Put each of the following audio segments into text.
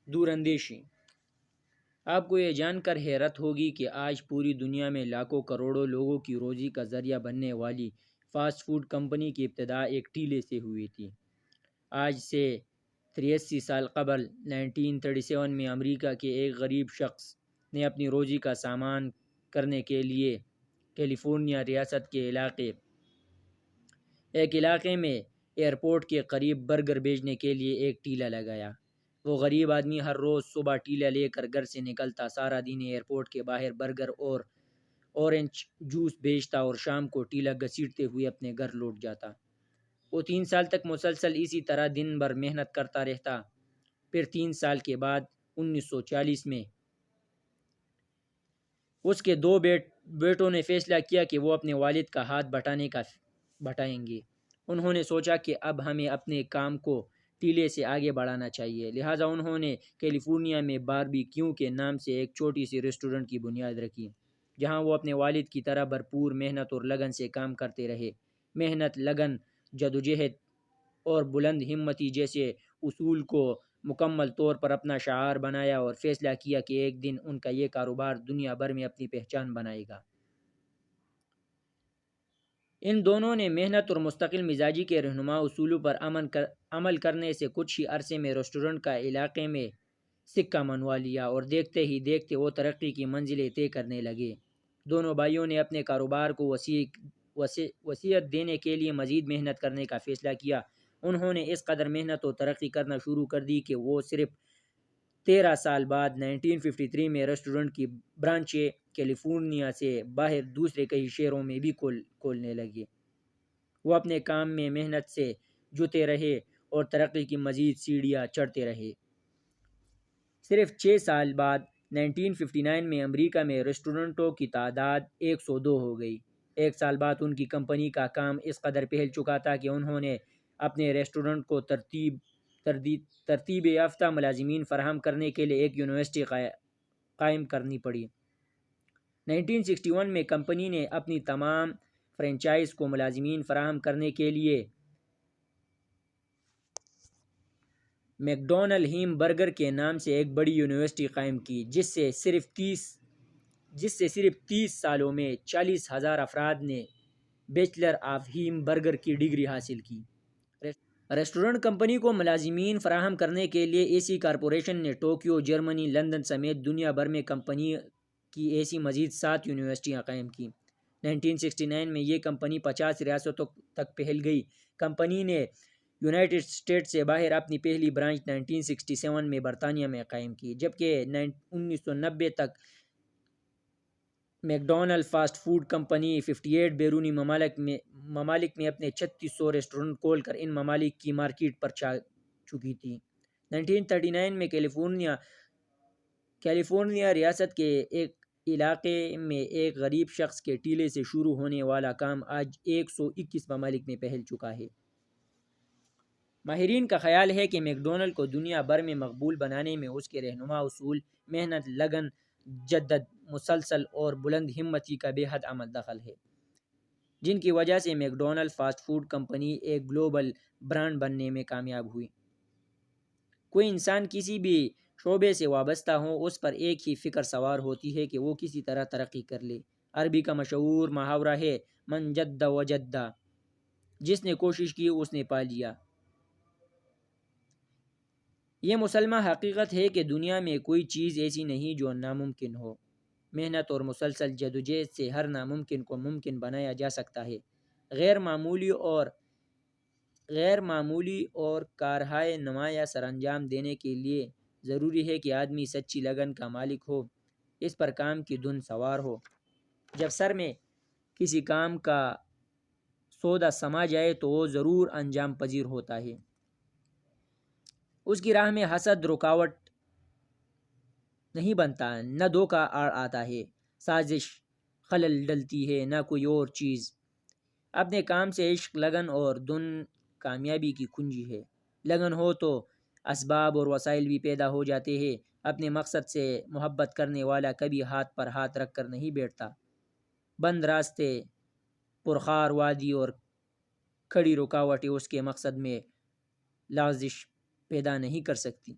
دور اندیشی۔ آپ کو یہ جان کر حیرت ہوگی کہ آج پوری دنیا میں لاکھوں کروڑوں لوگوں کی روزی کا ذریعہ بننے والی فاسٹ فوڈ کمپنی کی ابتدا ایک ٹیلے سے ہوئی تھی۔ آج سے 83 سال قبل 1937 میں امریکہ کے ایک غریب شخص نے اپنی روزی کا سامان کرنے کے لیے کیلیفورنیا ریاست کے ایک علاقے میں ایئرپورٹ کے قریب برگر بیچنے کے لیے ایک ٹیلا لگایا۔ وہ غریب آدمی ہر روز صبح ٹیلا لے کر گھر سے نکلتا، سارا دن ایئرپورٹ کے باہر برگر اور اورنج جوس بیچتا اور شام کو ٹیلا گھسیٹتے ہوئے اپنے گھر لوٹ جاتا۔ وہ 3 سال تک مسلسل اسی طرح دن بھر محنت کرتا رہتا۔ پھر 3 سال کے بعد 1940 میں اس کے 2 بیٹوں نے فیصلہ کیا کہ وہ اپنے والد کا ہاتھ بٹائیں گے۔ انہوں نے سوچا کہ اب ہمیں اپنے کام کو ٹیلے سے آگے بڑھانا چاہیے، لہٰذا انہوں نے کیلیفورنیا میں باربی کیو کے نام سے ایک چھوٹی سی ریسٹورنٹ کی بنیاد رکھی، جہاں وہ اپنے والد کی طرح بھرپور محنت اور لگن سے کام کرتے رہے۔ محنت، لگن، جدوجہد اور بلند ہمتی جیسے اصول کو مکمل طور پر اپنا شعار بنایا اور فیصلہ کیا کہ ایک دن ان کا یہ کاروبار دنیا بھر میں اپنی پہچان بنائے گا۔ ان دونوں نے محنت اور مستقل مزاجی کے رہنما اصولوں پر عمل کرنے سے کچھ ہی عرصے میں ریسٹورنٹ کا علاقے میں سکہ منوا لیا اور دیکھتے ہی دیکھتے وہ ترقی کی منزلیں طے کرنے لگے۔ دونوں بھائیوں نے اپنے کاروبار کو وسعت دینے کے لیے مزید محنت کرنے کا فیصلہ کیا۔ انہوں نے اس قدر محنت اور ترقی کرنا شروع کر دی کہ وہ صرف 13 سال بعد 1953 میں ریسٹورنٹ کی برانچیں کیلیفورنیا سے باہر دوسرے کئی شہروں میں بھی کھولنے لگے۔ وہ اپنے کام میں محنت سے جٹے رہے اور ترقی کی مزید سیڑھیاں چڑھتے رہے۔ صرف 6 سال بعد 1959 میں امریکہ میں ریسٹورنٹوں کی تعداد 102 ہو گئی۔ 1 سال بعد ان کی کمپنی کا کام اس قدر پھیل چکا تھا کہ انہوں نے اپنے ریسٹورنٹ کو ترتیب یافتہ ملازمین فراہم کرنے کے لیے ایک یونیورسٹی قائم کرنی پڑی۔ 1961 میں کمپنی نے اپنی تمام فرنچائز کو ملازمین فراہم کرنے کے لیے میک ڈونلڈ ہیم برگر کے نام سے ایک بڑی یونیورسٹی قائم کی، جس سے صرف 30 سالوں میں 40,000 افراد نے بیچلر آف ہیم برگر کی ڈگری حاصل کی۔ ریسٹورنٹ کمپنی کو ملازمین فراہم کرنے کے لیے ایسی کارپوریشن نے ٹوکیو، جرمنی، لندن سمیت دنیا بھر میں کمپنی کی ایسی مزید 7 یونیورسٹیاں قائم کی۔ 1969 میں یہ کمپنی 50 ریاستوں تک پھیل گئی۔ کمپنی نے یونائٹڈ اسٹیٹس سے باہر اپنی پہلی برانچ 1967 میں برطانیہ میں قائم کی، جبکہ 1990 تک make Donald fast food company 58 بیرونی ممالک میں اپنے 3600 ریسٹورنٹ کھول کر ان ممالک کی مارکیٹ پر چھا چکی تھی۔ 1939 میں کیلیفورنیا ریاست کے ایک علاقے میں ایک غریب شخص کے ٹیلے سے شروع ہونے والا کام آج 121 ممالک میں پھیل چکا ہے۔ ماہرین کا خیال ہے کہ میک ڈونلڈ کو دنیا بھر میں مقبول بنانے میں اس کے رہنما اصول، محنت، لگن، جدت، مسلسل اور بلند ہمتی کا بے حد عمل دخل ہے، جن کی وجہ سے make Donald fast food company ایک گلوبل برانڈ بننے میں کامیاب ہوئی۔ کوئی انسان کسی بھی شعبے سے وابستہ ہو، اس پر ایک ہی فکر سوار ہوتی ہے کہ وہ کسی طرح ترقی کر لے۔ عربی کا مشہور محاورہ ہے من جد وجد، جس نے کوشش کی اس نے پا لیا۔ یہ مسلمہ حقیقت ہے کہ دنیا میں کوئی چیز ایسی نہیں جو ناممکن ہو۔ محنت اور مسلسل جدوجہد سے ہر ناممکن کو ممکن بنایا جا سکتا ہے۔ غیر معمولی اور کارہائے نمایاں سر انجام دینے کے لیے ضروری ہے کہ آدمی سچی لگن کا مالک ہو، اس پر کام کی دھن سوار ہو۔ جب سر میں کسی کام کا سودا سما جائے تو وہ ضرور انجام پذیر ہوتا ہے۔ اس کی راہ میں حسد رکاوٹ نہیں بنتا، نہ دھوکہ آتا ہے، سازش خلل ڈلتی ہے، نہ کوئی اور چیز۔ اپنے کام سے عشق، لگن اور دھن کامیابی کی کنجی ہے۔ لگن ہو تو اسباب اور وسائل بھی پیدا ہو جاتے ہیں۔ اپنے مقصد سے محبت کرنے والا کبھی ہاتھ پر ہاتھ رکھ کر نہیں بیٹھتا۔ بند راستے، پرخار وادی اور کھڑی رکاوٹیں اس کے مقصد میں لغزش پیدا نہیں کر سکتی۔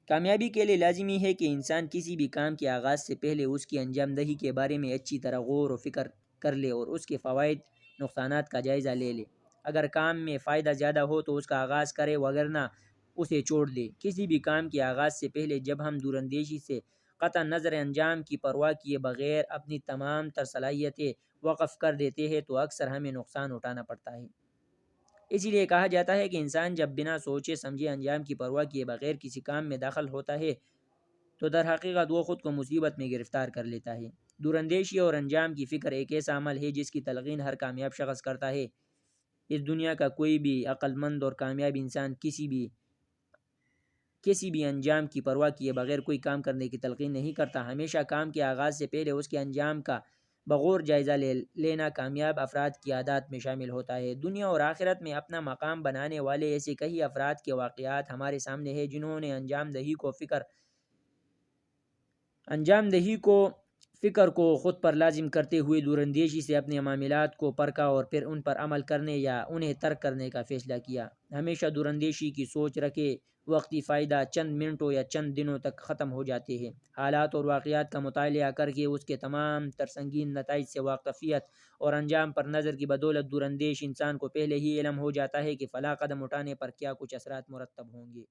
کامیابی کے لیے لازمی ہے کہ انسان کسی بھی کام کے آغاز سے پہلے اس کی انجام دہی کے بارے میں اچھی طرح غور و فکر کر لے اور اس کے فوائد نقصانات کا جائزہ لے لے۔ اگر کام میں فائدہ زیادہ ہو تو اس کا آغاز کرے، وگرنہ اسے چھوڑ دے۔ کسی بھی کام کے آغاز سے پہلے جب ہم دور اندیشی سے قطع نظر انجام کی پرواہ کیے بغیر اپنی تمام تر صلاحیتیں وقف کر دیتے ہیں تو اکثر ہمیں نقصان اٹھانا پڑتا ہے۔ اسی لیے کہا جاتا ہے کہ انسان جب بنا سوچے سمجھے انجام کی پرواہ کیے بغیر کسی کام میں داخل ہوتا ہے تو در حقیقت وہ خود کو مصیبت میں گرفتار کر لیتا ہے۔ دور اندیشی اور انجام کی فکر ایک ایسا عمل ہے جس کی تلقین ہر کامیاب شخص کرتا ہے۔ اس دنیا کا کوئی بھی عقل مند اور کامیاب انسان کسی بھی انجام کی پرواہ کیے بغیر کوئی کام کرنے کی تلقین نہیں کرتا۔ ہمیشہ کام کے آغاز سے پہلے اس کے انجام کا بغور جائزہ لینا کامیاب افراد کی عادات میں شامل ہوتا ہے۔ دنیا اور آخرت میں اپنا مقام بنانے والے ایسے کئی افراد کے واقعات ہمارے سامنے ہیں جنہوں نے انجام دہی کو فکر کو خود پر لازم کرتے ہوئے دور اندیشی سے اپنے معاملات کو پرکھا اور پھر ان پر عمل کرنے یا انہیں ترک کرنے کا فیصلہ کیا۔ ہمیشہ دور اندیشی کی سوچ رکھے، وقتی فائدہ چند منٹوں یا چند دنوں تک ختم ہو جاتے ہیں۔ حالات اور واقعات کا مطالعہ کر کے اس کے تمام تر سنگین نتائج سے واقفیت اور انجام پر نظر کی بدولت دور اندیش انسان کو پہلے ہی علم ہو جاتا ہے کہ فلاں قدم اٹھانے پر کیا کچھ اثرات مرتب ہوں گے۔